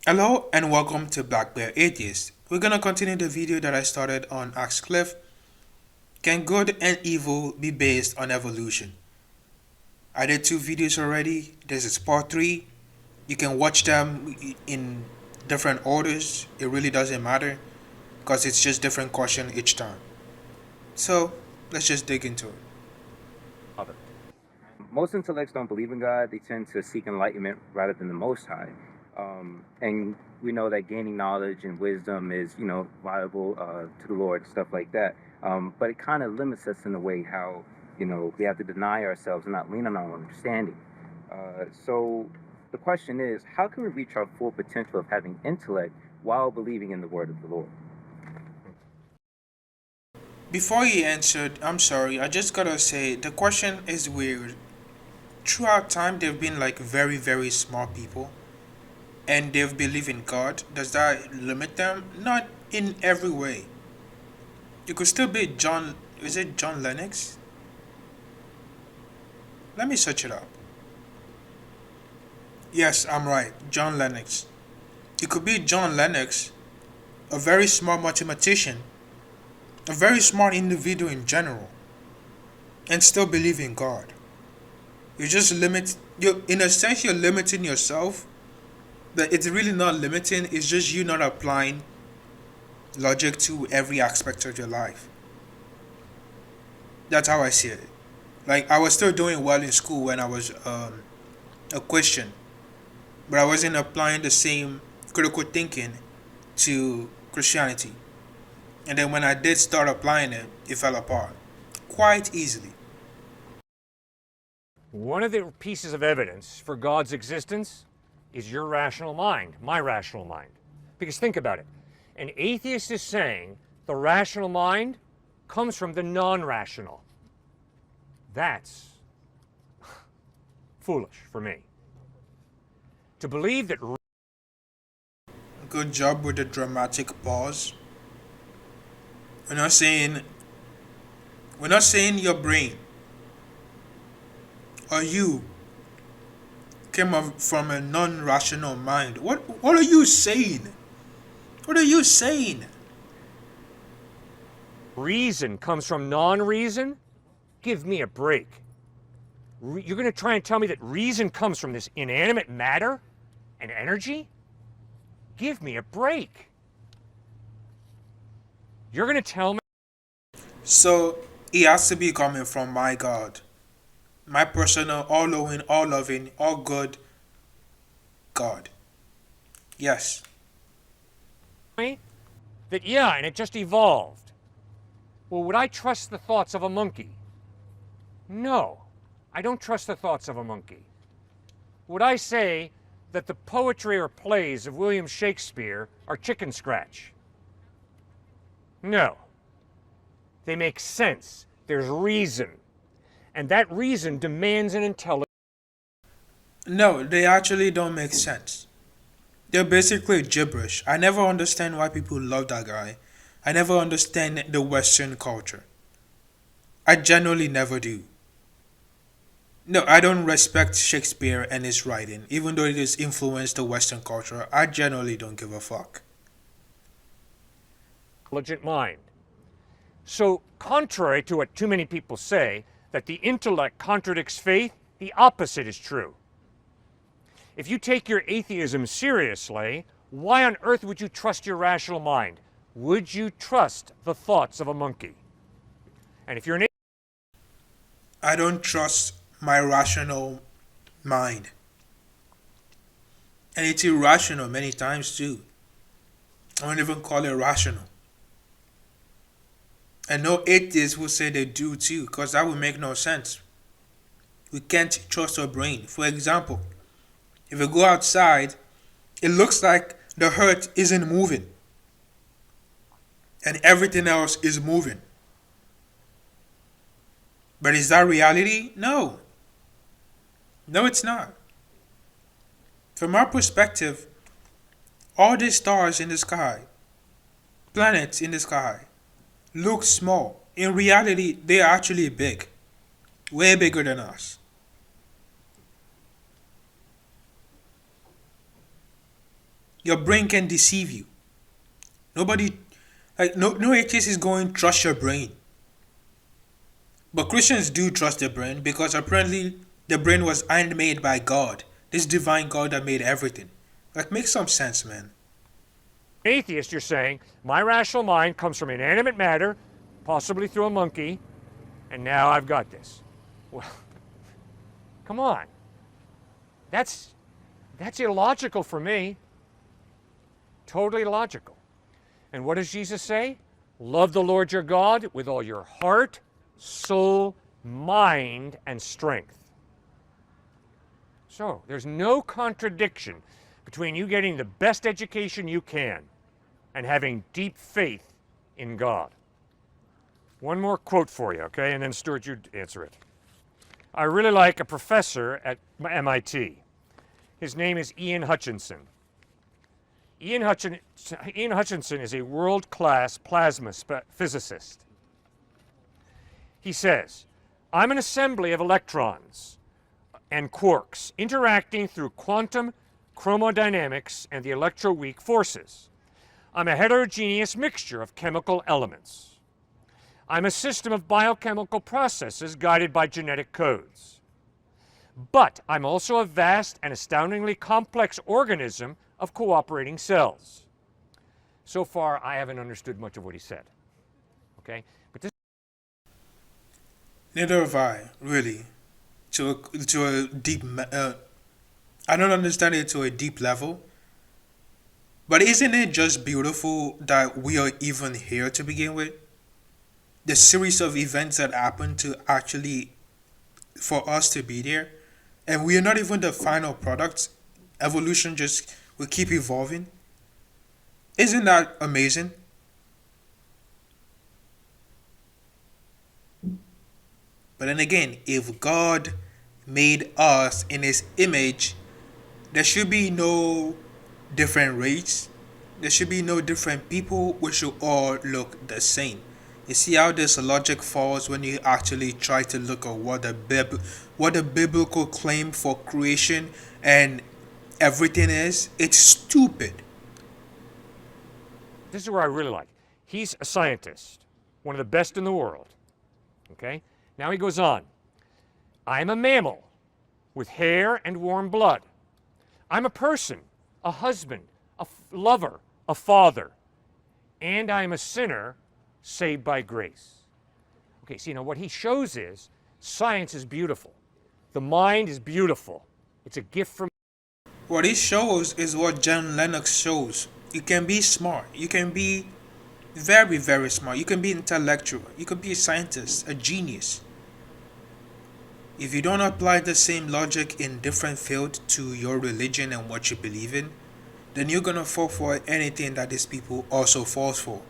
Hello and welcome to Black Bear Atheist. We're gonna continue the video that I started on ASKCliff. Can good and evil be based on evolution? I did two videos already. This is part 3. You can watch them in different orders. It really doesn't matter because it's just different question each time. So let's just dig into it. Father. Most intellects don't believe in God. They tend to seek enlightenment rather than the Most High. And we know that gaining knowledge and wisdom is, viable to the Lord, stuff like that. But it kind of limits us in a way how, we have to deny ourselves and not lean on our understanding. So the question is, how can we reach our full potential of having intellect while believing in the word of the Lord? Before he answered, I'm sorry, I just gotta say the question is weird. Throughout time, they've been like very, very smart people and they've believed in God. Does that limit them? Not in every way. You could still be John. Is it John Lennox? Let me search it up. Yes, I'm right. John Lennox. You could be John Lennox, a very smart mathematician, a very smart individual in general, and still believe in God. You just limit. You, in a sense, you're limiting yourself, but it's really not limiting. It's just you not applying logic to every aspect of your life. That's how I see it. Like I was still doing well in school when I was a Christian, but I wasn't applying the same critical thinking to Christianity. And then when I did start applying it, it fell apart quite easily. One of the pieces of evidence for God's existence is your rational mind, my rational mind. Because think about it. An atheist is saying the rational mind comes from the non-rational. That's foolish for me. To believe that Good job with the dramatic pause. We're not saying we're not saying your brain or you came up from a non-rational mind. What are you saying? What are you saying? reason comes from non-reason, give me a break. You're going to try and tell me that reason comes from this inanimate matter and energy? Give me a break. You're going to tell me So it has to be coming from my God. My personal, all knowing, all loving, all good God. Yes. that, yeah, and it just evolved. Well, would I trust the thoughts of a monkey? No, I don't trust the thoughts of a monkey. Would I say that the poetry or plays of William Shakespeare are chicken scratch? No. They make sense. There's reason. And that reason demands an intelligence. No, they actually don't make sense. They're basically gibberish. I never understand why people love that guy. I never understand the Western culture. I genuinely never do. No, I don't respect Shakespeare and his writing, even though it has influenced the Western culture. I genuinely don't give a fuck. Mind. So, contrary to what too many people say, that the intellect contradicts faith, the opposite is true. If you take your atheism seriously, why on earth would you trust your rational mind? Would you trust the thoughts of a monkey? And if you're an I don't trust my rational mind. And it's irrational many times too. I don't even call it rational. And no atheists will say they do too, because that would make no sense. We can't trust our brain. For example, if we go outside, it looks like the earth isn't moving. And everything else is moving. But is that reality? No. No, it's not. From our perspective, all the stars in the sky, planets in the sky, look small. In reality, they are actually big. Way bigger than us. Your brain can deceive you. Nobody, like no atheist is going to trust your brain. But Christians do trust their brain because apparently the brain was handmade by God. This divine God that made everything. Like, makes some sense, man. Atheist, you're saying, my rational mind comes from inanimate matter, possibly through a monkey, and now I've got this. Well, come on. That's illogical for me. Totally illogical. And what does Jesus say? Love the Lord your God with all your heart, soul, mind, and strength. So there's no contradiction between you getting the best education you can and having deep faith in God. One more quote for you, okay? And then Stuart, you answer it. I really like a professor at MIT. His name is Ian Hutchinson. Ian Hutchinson is a world-class plasma physicist. He says, I'm an assembly of electrons and quarks interacting through quantum chromodynamics and the electroweak forces. I'm a heterogeneous mixture of chemical elements. I'm a system of biochemical processes guided by genetic codes. But I'm also a vast and astoundingly complex organism of cooperating cells. So far, I haven't understood much of what he said. Okay? But this Neither have I, really. To a deep, I don't understand it to a deep level. But isn't it just beautiful that we are even here to begin with? The series of events that happened to actually, for us to be there, and we are not even the final product. Evolution just will keep evolving. Isn't that amazing? But then again, if God made us in his image, there should be no different race. There should be no different people. We should all look the same. You see how this logic falls when you actually try to look at what the biblical claim for creation and everything is? It's stupid. This is where I really like. He's a scientist, one of the best in the world. Okay? Now he goes on. I'm a mammal with hair and warm blood. I'm a person, a husband, a lover, a father. And I'm a sinner saved by grace. Okay, see, now what he shows is science is beautiful. The mind is beautiful. It's a gift from What he shows is what John Lennox shows. You can be smart. You can be very, very smart. You can be intellectual. You can be a scientist, a genius. If you don't apply the same logic in different fields to your religion and what you believe in, then you're gonna fall for anything that these people also falls for.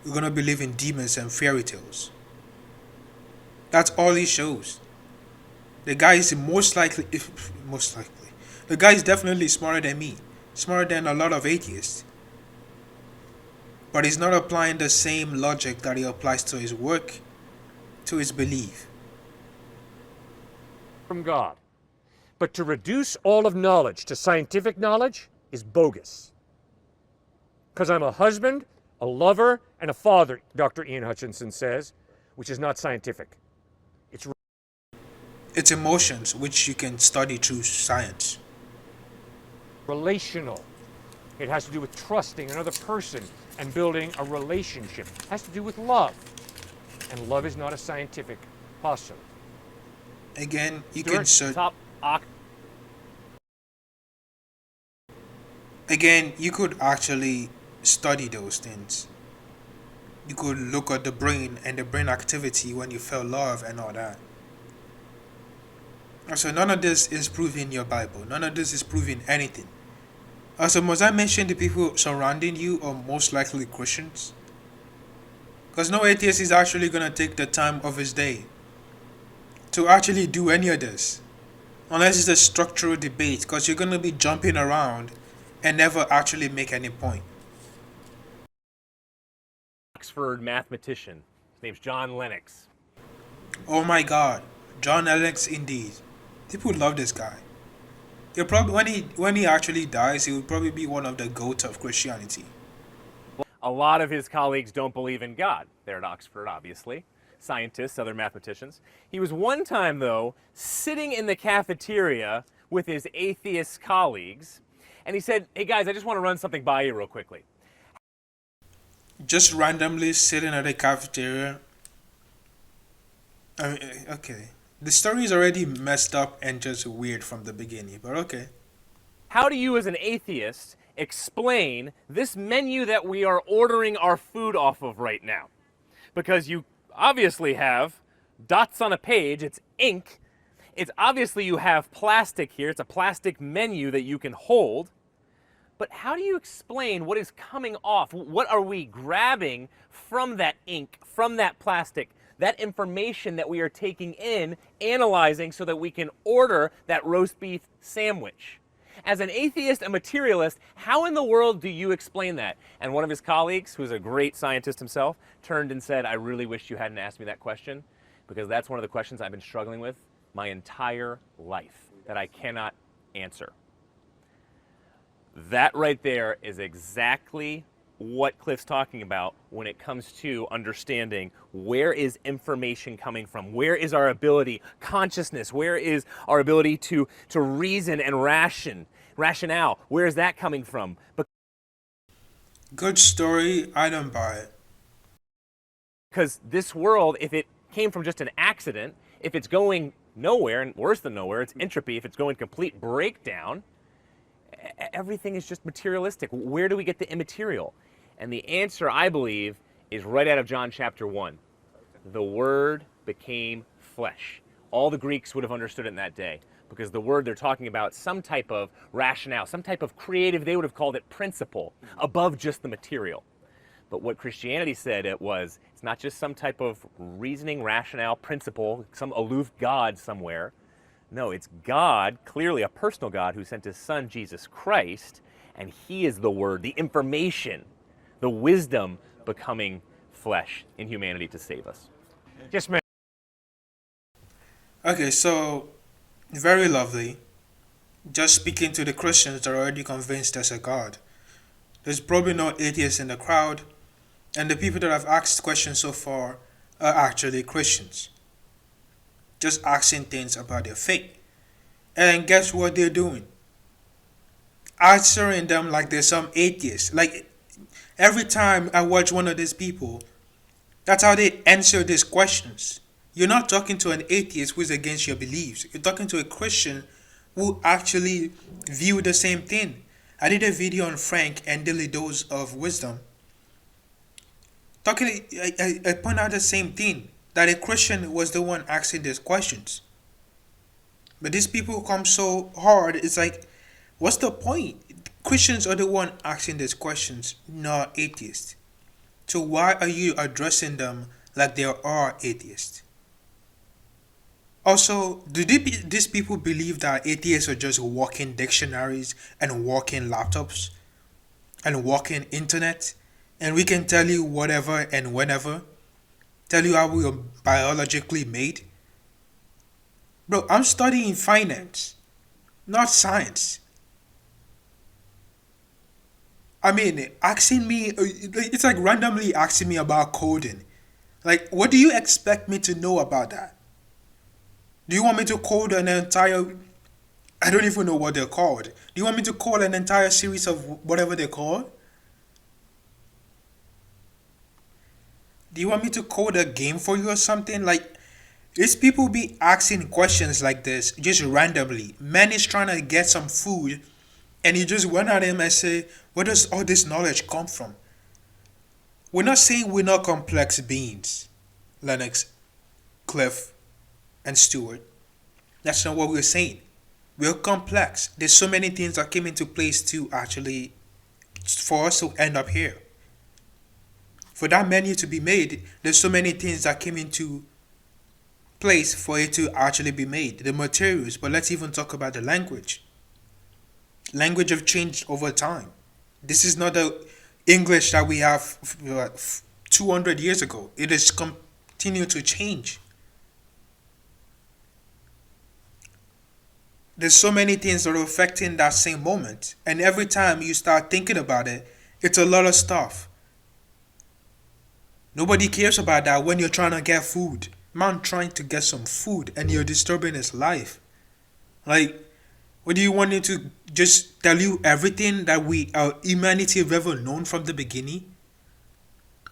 You're gonna believe in demons and fairy tales. That's all he shows. The guy is most likely, the guy is definitely smarter than me, smarter than a lot of atheists. But he's not applying the same logic that he applies to his work, to his belief. from God. But to reduce all of knowledge to scientific knowledge is bogus. Because I'm a husband, a lover, and a father, Dr. Ian Hutchinson says, which is not scientific. It's emotions, which you can study through science. Relational. It has to do with trusting another person and building a relationship. It has to do with love. And love is not a scientific postulate. Again, you can search. Again, you could actually study those things. You could look at the brain and the brain activity when you feel love and all that. Also, none of this is proving your Bible. None of this is proving anything. Also, must I mention the people surrounding you are most likely Christians? Because no atheist is actually going to take the time of his day to actually do any of this. Unless it's a structural debate, because you're going to be jumping around and never actually make any point. Oxford mathematician. His name's John Lennox. Oh my god, John Lennox indeed. People love this guy. He'll probably when he actually dies, he will probably be one of the goats of Christianity. A lot of his colleagues don't believe in God. They're at Oxford, obviously. Scientists, other mathematicians. He was one time, though, sitting in the cafeteria with his atheist colleagues, and he said, "Hey guys, I just want to run something by you real quickly." Just randomly sitting at a cafeteria. I mean, okay. The story is already messed up and just weird from the beginning, but okay. How do you, as an atheist, explain this menu that we are ordering our food off of right now? Because you obviously have dots on a page, it's ink. It's obviously you have plastic here, it's a plastic menu that you can hold. But how do you explain what is coming off? What are we grabbing from that ink, from that plastic, that information that we are taking in, analyzing so that we can order that roast beef sandwich? As an atheist, a materialist, how in the world do you explain that? And one of his colleagues, who's a great scientist himself, turned and said, "I really wish you hadn't asked me that question, because that's one of the questions I've been struggling with my entire life that I cannot answer." That right there is exactly what Cliff's talking about when it comes to understanding where is information coming from, where is our ability, consciousness, where is our ability to reason and rationale, where is that coming from? Good story, I don't buy it. Because this world, if it came from just an accident, if it's going nowhere, and worse than nowhere, it's entropy, if it's going complete breakdown, everything is just materialistic. Where do we get the immaterial? And the answer, I believe, is right out of John chapter 1. The Word became flesh. All the Greeks would have understood it in that day, because the word they're talking about, some type of rationale, some type of creative, they would have called it principle, above just the material. But what Christianity said it was, it's not just some type of reasoning, rationale, principle, some aloof God somewhere. No, it's God, clearly a personal God, who sent his son, Jesus Christ, and he is the Word, the information, the wisdom becoming flesh in humanity to save us. Yes, ma'am. Okay, so very lovely. Just speaking to the Christians that are already convinced there's a God. There's probably no atheists in the crowd, and the people that have asked questions so far are actually Christians. Just asking things about their faith. And guess what they're doing? Answering them like they're some atheists. Like every time I watch one of these people, that's how they answer these questions. You're not talking to an atheist who's against your beliefs. You're talking to a Christian who actually view the same thing. I did a video on Frank and Daily Dose of Wisdom. I point out the same thing, that a Christian was the one asking these questions. But these people come so hard, it's like, what's the point? Christians are the one asking these questions, not atheists. So why are you addressing them like they are atheists? Also, do these people believe that atheists are just walking dictionaries and walking laptops and walking internet, and we can tell you whatever and whenever, tell you how we are biologically made? Bro, I'm studying finance, not science. I mean, asking me, it's like randomly asking me about coding. Like, what do you expect me to know about that? Do you want me to code an entire, I don't even know what they're called. Do you want me to code an entire series of whatever they're called? Do you want me to code a game for you or something? Like, these people be asking questions like this just randomly. Man is trying to get some food, and you just went at him and say, where does all this knowledge come from? We're not saying we're not complex beings, Lennox, Cliff, and Stewart. That's not what we're saying. We're complex. There's so many things that came into place to actually, for us to end up here. For that menu to be made, there's so many things that came into place for it to actually be made. The materials, but let's even talk about the language. Language have changed over time. This is not the English that we have 200 years ago. It has continued to change. there's so many things that are affecting that same moment. And every time you start thinking about it, it's a lot of stuff. Nobody cares about that when you're trying to get food. Man trying to get some food and you're disturbing his life. Like, what do you want him to just tell you everything that our humanity have ever known from the beginning?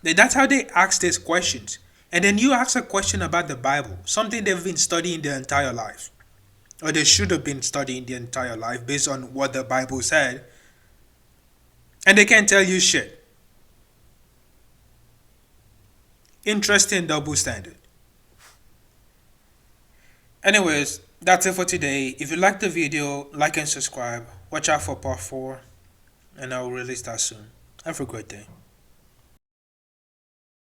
That's how they ask these questions. And then you ask a question about the Bible, something they've been studying their entire life. Or they should have been studying their entire life based on what the Bible said. And they can't tell you shit. Interesting double standard. Anyways, that's it for today. If you liked the video, like and subscribe. Watch out for part 4. And I will release that soon. Have a great day.